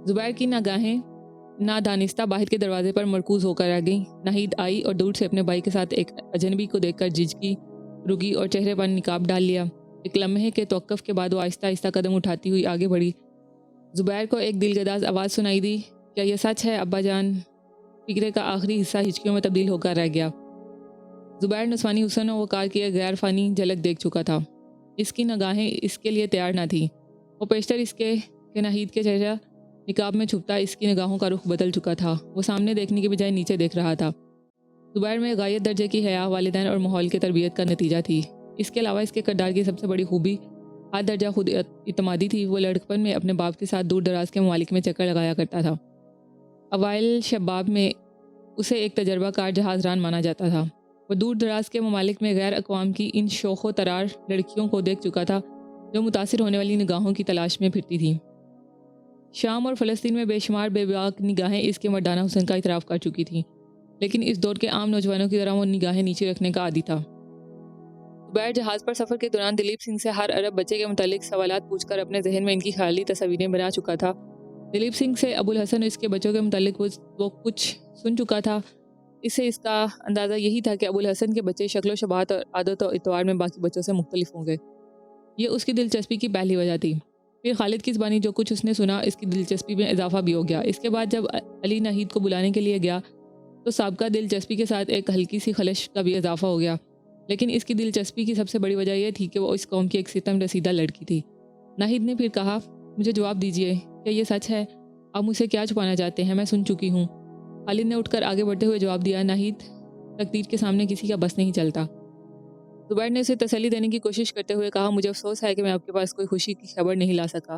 زبیر کی نگاہیں نادانستہ باہر کے دروازے پر مرکوز ہو کر رہ گئیں۔ ناہید آئی اور دور سے اپنے بھائی کے ساتھ ایک اجنبی کو دیکھ کر جھجکی، رکی اور چہرے پر نقاب ڈال لیا۔ ایک لمحے کے توقف کے بعد وہ آہستہ آہستہ قدم اٹھاتی ہوئی آگے بڑھی۔ زبیر کو ایک دلگداز آواز سنائی دی، کیا یہ سچ ہے ابا جان؟ فکرے کا آخری حصہ ہچکیوں میں تبدیل ہو کر رہ گیا۔ زبیر نسوانی حسن و وقار کی ایک غیر فانی جھلک دیکھ چکا تھا۔ اس کی نگاہیں اس کے لیے تیار نہ تھیں۔ وہ پیشتر اس کے کہ ناہید کے چہرہ نقاب میں چھپتا اس کی نگاہوں کا رخ بدل چکا تھا۔ وہ سامنے دیکھنے کے بجائے نیچے دیکھ رہا تھا۔ زبیر میں غایت درجے کی حیا والدین اور ماحول کے تربیت کا نتیجہ تھی۔ اس کے علاوہ اس کے کردار کی سب سے بڑی خوبی ہاتھ درجہ خود اعتمادی تھی۔ وہ لڑکپن میں اپنے باپ کے ساتھ دور دراز کے ممالک میں چکر لگایا کرتا تھا۔ اوائل شباب میں اسے ایک تجربہ کار جہاز ران مانا جاتا تھا۔ وہ دور دراز کے ممالک میں غیر اقوام کی ان شوخ و ترار لڑکیوں کو دیکھ چکا تھا جو متاثر ہونے والی نگاہوں کی تلاش میں پھرتی تھیں۔ شام اور فلسطین میں بے شمار بے باک نگاہیں اس کے مردانہ حسن کا اعتراف کر چکی تھیں، لیکن اس دور کے عام نوجوانوں کی طرح وہ نگاہیں نیچے رکھنے کا عادی تھا۔ زبیر جہاز پر سفر کے دوران دلیپ سنگھ سے ہر عرب بچے کے متعلق سوالات پوچھ کر اپنے ذہن میں ان کی خیالی تصاویریں بنا چکا تھا۔ دلیپ سنگھ سے ابو الحسن اس کے بچوں کے متعلق وہ کچھ سن چکا تھا۔ اس سے اس کا اندازہ یہی تھا کہ ابو الحسن کے بچے شکل و شباہت اور عادت و اطوار میں باقی بچوں سے مختلف ہوں گے۔ یہ اس کی دلچسپی کی پہلی وجہ تھی۔ پھر خالد کی زبانی جو کچھ اس نے سنا، اس کی دلچسپی میں اضافہ بھی ہو گیا۔ اس کے بعد جب علی ناہید کو بلانے کے لیے گیا تو سابقہ دلچسپی کے ساتھ ایک ہلکی سی خلش کا بھی اضافہ ہو گیا، لیکن اس کی دلچسپی کی سب سے بڑی وجہ یہ تھی کہ وہ اس قوم کی ایک ستم رسیدہ لڑکی تھی۔ ناہید نے پھر کہا، مجھے جواب دیجیے، کیا یہ سچ ہے؟ آپ مجھ سے کیا چھپانا چاہتے ہیں؟ میں سن چکی ہوں۔ خالد نے اٹھ کر آگے بڑھتے ہوئے جواب دیا، ناہید، تقدیر کے سامنے کسی کا بس نہیں چلتا۔ زبیر نے اسے تسلی دینے کی کوشش کرتے ہوئے کہا، مجھے افسوس ہے کہ میں آپ کے پاس کوئی خوشی کی خبر نہیں لا سکا۔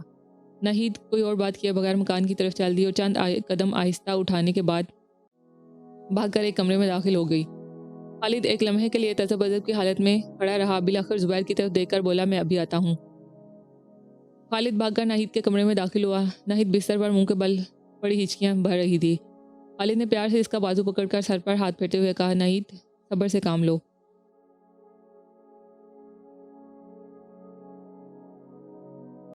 ناہید کوئی اور بات کیے بغیر مکان کی طرف چل دی اور چند قدم آہستہ اٹھانے کے بعد بھاگ کر ایک کمرے میں داخل ہو گئی۔ خالد ایک لمحے کے لیے تذبذب کی حالت میں کھڑا رہا، بالآخر زبیر کی طرف دیکھ کر بولا، میں ابھی آتا ہوں۔ خالد بھاگ کر ناہید کے کمرے میں داخل ہوا۔ ناہید بستر پر منہ کے بل بڑی ہچکیاں بھر رہی تھی۔ خالد نے پیار سے اس کا بازو پکڑ کر سر پر ہاتھ پھیرتے ہوئے کہا، ناہید، صبر سے کام لو۔